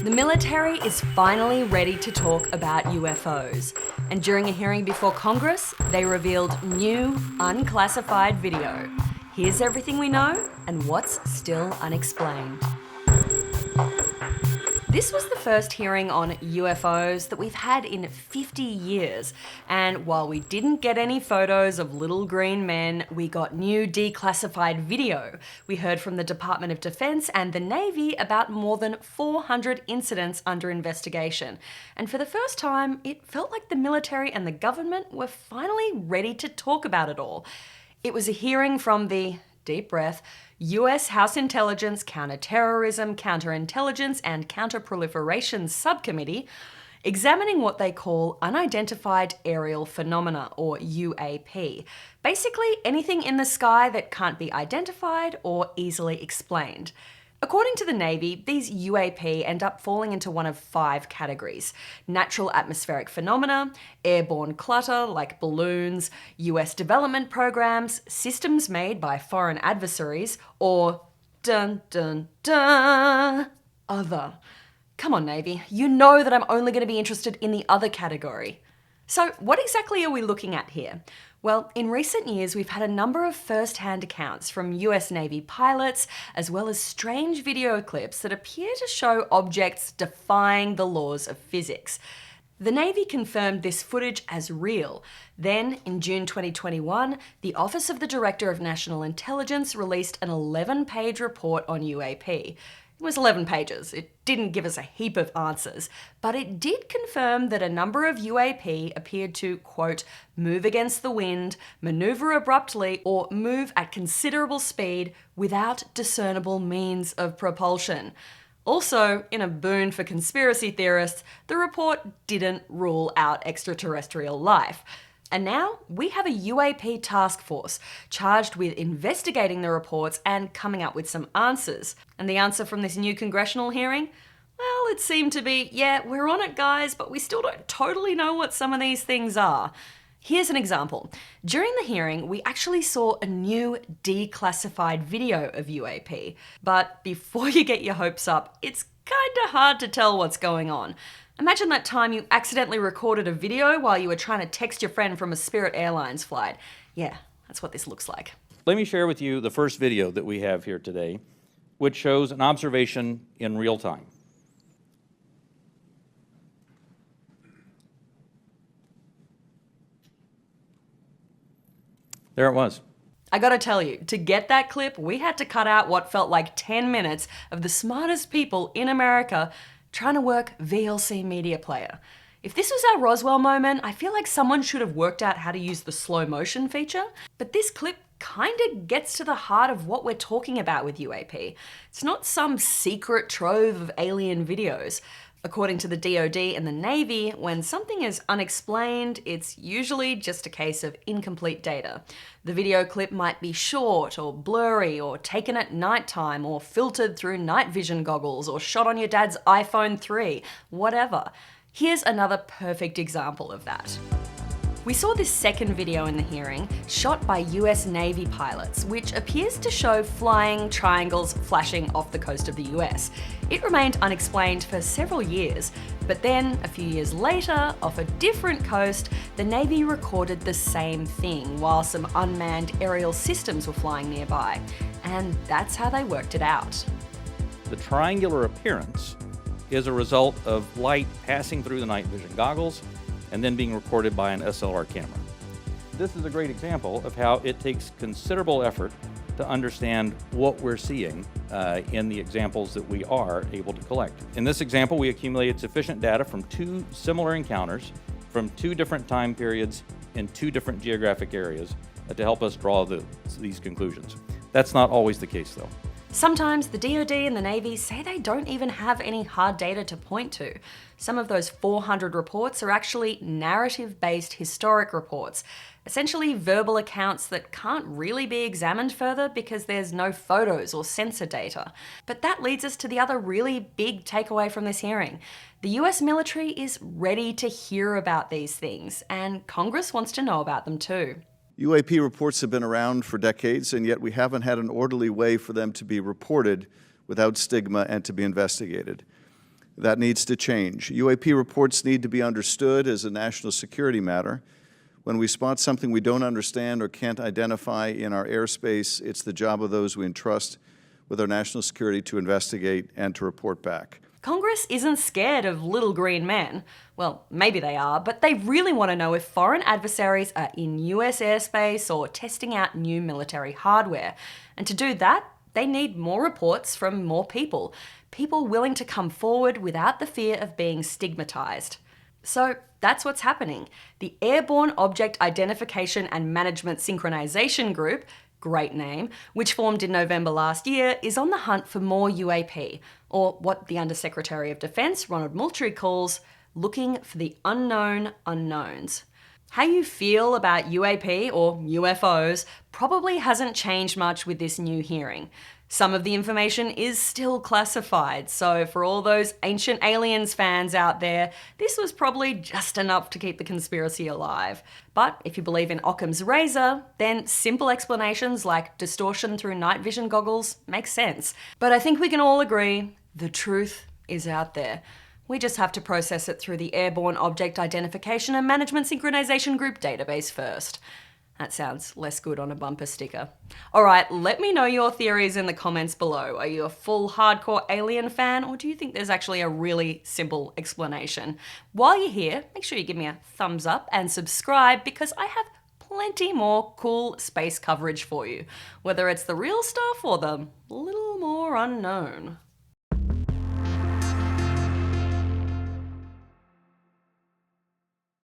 The military is finally ready to talk about UFOs, and during a hearing before Congress, they revealed new, unclassified video. Here's everything we know and what's still unexplained. This was the first hearing on UFOs that we've had in 50 years, and while we didn't get any photos of little green men, we got new declassified video. We heard from the Department of Defense and the Navy about more than 400 incidents under investigation. And for the first time, it felt like the military and the government were finally ready to talk about it all. It was a hearing from the, deep breath, US House Intelligence, Counterterrorism, Counterintelligence and Counterproliferation Subcommittee, examining what they call Unidentified Aerial Phenomena, or UAP. Basically, anything in the sky that can't be identified or easily explained. According to the Navy, these UAP end up falling into one of 5 categories: natural atmospheric phenomena, airborne clutter like balloons, US development programs, systems made by foreign adversaries, or dun dun dun, other. Come on, Navy, you know that I'm only going to be interested in the other category. So what exactly are we looking at here? Well, in recent years, we've had a number of first-hand accounts from US Navy pilots, as well as strange video clips that appear to show objects defying the laws of physics. The Navy confirmed this footage as real. Then, in June 2021, the Office of the Director of National Intelligence released an 11-page report on UAP. It was 11 pages. It didn't give us a heap of answers, but it did confirm that a number of UAP appeared to, quote, move against the wind, maneuver abruptly, or move at considerable speed without discernible means of propulsion. Also, in a boon for conspiracy theorists, the report didn't rule out extraterrestrial life. And now we have a UAP task force charged with investigating the reports and coming up with some answers. And the answer from this new congressional hearing? Well, it seemed to be, yeah, we're on it, guys, but we still don't totally know what some of these things are. Here's an example. During the hearing, we actually saw a new declassified video of UAP. But before you get your hopes up, it's kinda hard to tell what's going on. Imagine that time you accidentally recorded a video while you were trying to text your friend from a Spirit Airlines flight. Yeah, that's what this looks like. Let me share with you the first video that we have here today, which shows an observation in real time. There it was. I gotta tell you, to get that clip, we had to cut out what felt like 10 minutes of the smartest people in America trying to work VLC Media Player. If this was our Roswell moment, I feel like someone should have worked out how to use the slow motion feature, but this clip kinda gets to the heart of what we're talking about with UAP. It's not some secret trove of alien videos. According to the DoD and the Navy, when something is unexplained, it's usually just a case of incomplete data. The video clip might be short or blurry or taken at nighttime or filtered through night vision goggles or shot on your dad's iPhone 3, whatever. Here's another perfect example of that. We saw this second video in the hearing, shot by US Navy pilots, which appears to show flying triangles flashing off the coast of the US. It remained unexplained for several years, but then, a few years later, off a different coast, the Navy recorded the same thing while some unmanned aerial systems were flying nearby. And that's how they worked it out. The triangular appearance is a result of light passing through the night vision goggles and then being recorded by an SLR camera. This is a great example of how it takes considerable effort to understand what we're seeing in the examples that we are able to collect. In this example, we accumulated sufficient data from 2 similar encounters from 2 different time periods in 2 different geographic areas to help us draw these conclusions. That's not always the case, though. Sometimes the DoD and the Navy say they don't even have any hard data to point to. Some of those 400 reports are actually narrative-based historic reports, essentially verbal accounts that can't really be examined further because there's no photos or sensor data. But that leads us to the other really big takeaway from this hearing. The US military is ready to hear about these things, and Congress wants to know about them too. UAP reports have been around for decades, and yet we haven't had an orderly way for them to be reported without stigma and to be investigated. That needs to change. UAP reports need to be understood as a national security matter. When we spot something we don't understand or can't identify in our airspace, it's the job of those we entrust with our national security to investigate and to report back. Congress isn't scared of little green men. Well, maybe they are, but they really want to know if foreign adversaries are in US airspace or testing out new military hardware. And to do that, they need more reports from more people. People willing to come forward without the fear of being stigmatized. So that's what's happening. The Airborne Object Identification and Management Synchronization Group, great name, which formed in November last year, is on the hunt for more UAP, or what the Undersecretary of Defense, Ronald Moultrie, calls looking for the unknown unknowns. How you feel about UAP or UFOs probably hasn't changed much with this new hearing. Some of the information is still classified, so for all those Ancient Aliens fans out there, this was probably just enough to keep the conspiracy alive. But if you believe in Occam's razor, then simple explanations like distortion through night vision goggles make sense. But I think we can all agree the truth is out there. We just have to process it through the Airborne Object Identification and Management Synchronization Group database first. That sounds less good on a bumper sticker. All right, let me know your theories in the comments below. Are you a full hardcore alien fan, or do you think there's actually a really simple explanation? While you're here, make sure you give me a thumbs up and subscribe, because I have plenty more cool space coverage for you, whether it's the real stuff or the little more unknown.